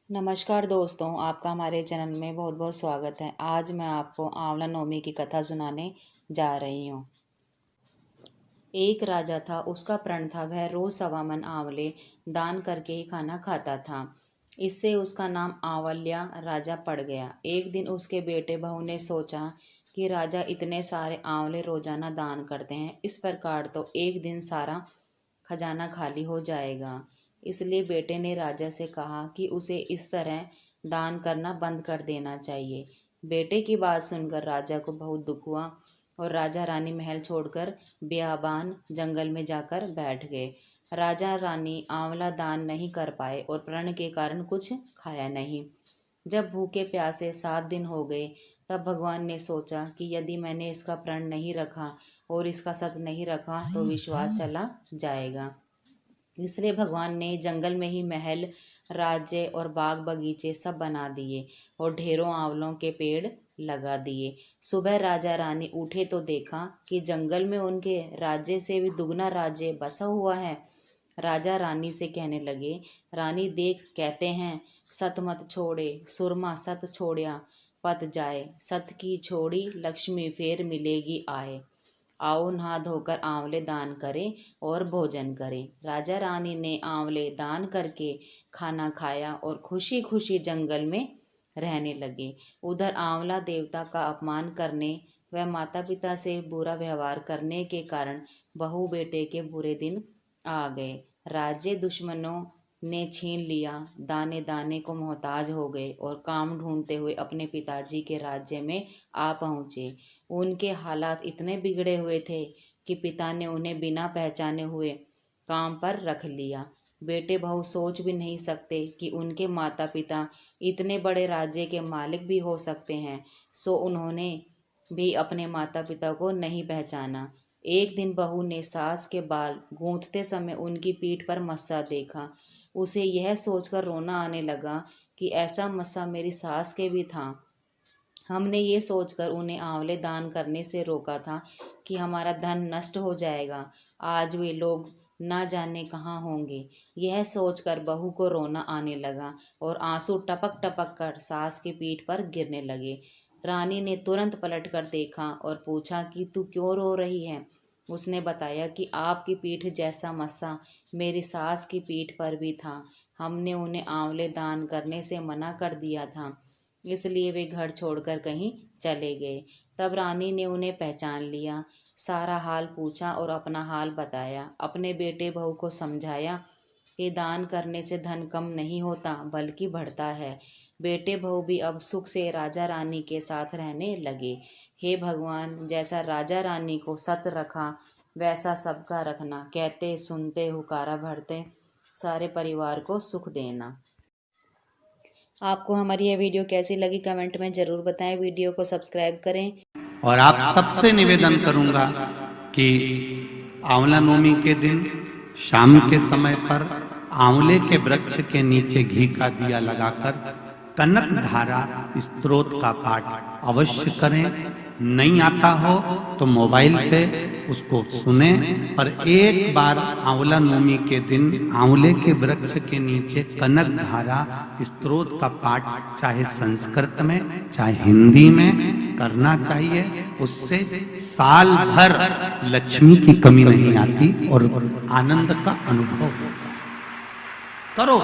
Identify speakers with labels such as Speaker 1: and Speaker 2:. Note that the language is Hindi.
Speaker 1: नमस्कार दोस्तों, आपका हमारे चैनल में बहुत बहुत स्वागत है। आज मैं आपको आंवला नवमी की कथा सुनाने जा रही हूँ। एक राजा था, उसका प्रण था वह रोज 1.25 मन आंवले दान करके ही खाना खाता था। इससे उसका नाम आंवल्या राजा पड़ गया। एक दिन उसके बेटे बहू ने सोचा कि राजा इतने सारे आंवले रोजाना दान करते हैं, इस प्रकार तो एक दिन सारा खजाना खाली हो जाएगा। इसलिए बेटे ने राजा से कहा कि उसे इस तरह दान करना बंद कर देना चाहिए। बेटे की बात सुनकर राजा को बहुत दुख हुआ और राजा रानी महल छोड़कर बियाबान जंगल में जाकर बैठ गए। राजा रानी आंवला दान नहीं कर पाए और प्रण के कारण कुछ खाया नहीं। जब भूखे प्यासे 7 दिन हो गए, तब भगवान ने सोचा कि यदि मैंने इसका प्रण नहीं रखा और इसका सत नहीं रखा तो विश्वास चला जाएगा। इसलिए भगवान ने जंगल में ही महल, राज्य और बाग बगीचे सब बना दिए और ढेरों आंवलों के पेड़ लगा दिए। सुबह राजा रानी उठे तो देखा कि जंगल में उनके राज्य से भी दुगना राज्य बसा हुआ है। राजा रानी से कहने लगे, रानी देख, कहते हैं सत मत छोड़े सुरमा सत छोड़िया पत जाए, सत की छोड़ी लक्ष्मी फेर मिलेगी आए। आओ नहा धोकर आंवले दान करें और भोजन करें। राजा रानी ने आंवले दान करके खाना खाया और खुशी खुशी जंगल में रहने लगे। उधर आंवला देवता का अपमान करने व माता पिता से बुरा व्यवहार करने के कारण बहू बेटे के बुरे दिन आ गए। राज्य दुश्मनों ने छीन लिया, दाने दाने को मोहताज हो गए और काम ढूंढते हुए अपने पिताजी के राज्य में आ पहुँचे। उनके हालात इतने बिगड़े हुए थे कि पिता ने उन्हें बिना पहचाने हुए काम पर रख लिया। बेटे बहू सोच भी नहीं सकते कि उनके माता पिता इतने बड़े राज्य के मालिक भी हो सकते हैं, सो उन्होंने भी अपने माता पिता को नहीं पहचाना। एक दिन बहू ने सास के बाल गूंथते समय उनकी पीठ पर मस्सा देखा। उसे यह सोचकर रोना आने लगा कि ऐसा मस्सा मेरी सास के भी था। हमने ये सोचकर उन्हें आंवले दान करने से रोका था कि हमारा धन नष्ट हो जाएगा। आज वे लोग ना जाने कहाँ होंगे। यह सोचकर बहू को रोना आने लगा और आंसू टपक टपक कर सास की पीठ पर गिरने लगे। रानी ने तुरंत पलटकर देखा और पूछा कि तू क्यों रो रही है। उसने बताया कि आपकी पीठ जैसा मस्सा मेरी सास की पीठ पर भी था। हमने उन्हें आंवले दान करने से मना कर दिया था, इसलिए वे घर छोड़कर कहीं चले गए। तब रानी ने उन्हें पहचान लिया, सारा हाल पूछा और अपना हाल बताया। अपने बेटे बहू को समझाया कि दान करने से धन कम नहीं होता बल्कि बढ़ता है। बेटे बहू भी अब सुख से राजा रानी के साथ रहने लगे। हे भगवान, जैसा राजा रानी को सत रखा वैसा सबका रखना। कहते सुनते हुकारा भरते, सारे परिवार को सुख देना। आपको हमारी यह वीडियो कैसी लगी कमेंट में ज़रूर बताएं। वीडियो को सब्सक्राइब करें
Speaker 2: और आप सबसे निवेदन करूंगा कि आंवला नवमी के दिन शाम के समय पर आंवले के वृक्ष के नीचे घी का दिया लगाकर कनक धारा स्तोत्र का पाठ अवश्य करें। नहीं आता हो तो मोबाइल पे उसको सुने, पर एक बार आंवला नवमी के दिन आंवले के वृक्ष के नीचे कनक धारा स्तोत्र का पाठ चाहे संस्कृत में चाहे हिंदी में करना चाहिए। उससे साल भर लक्ष्मी की कमी नहीं आती और आनंद का अनुभव करो।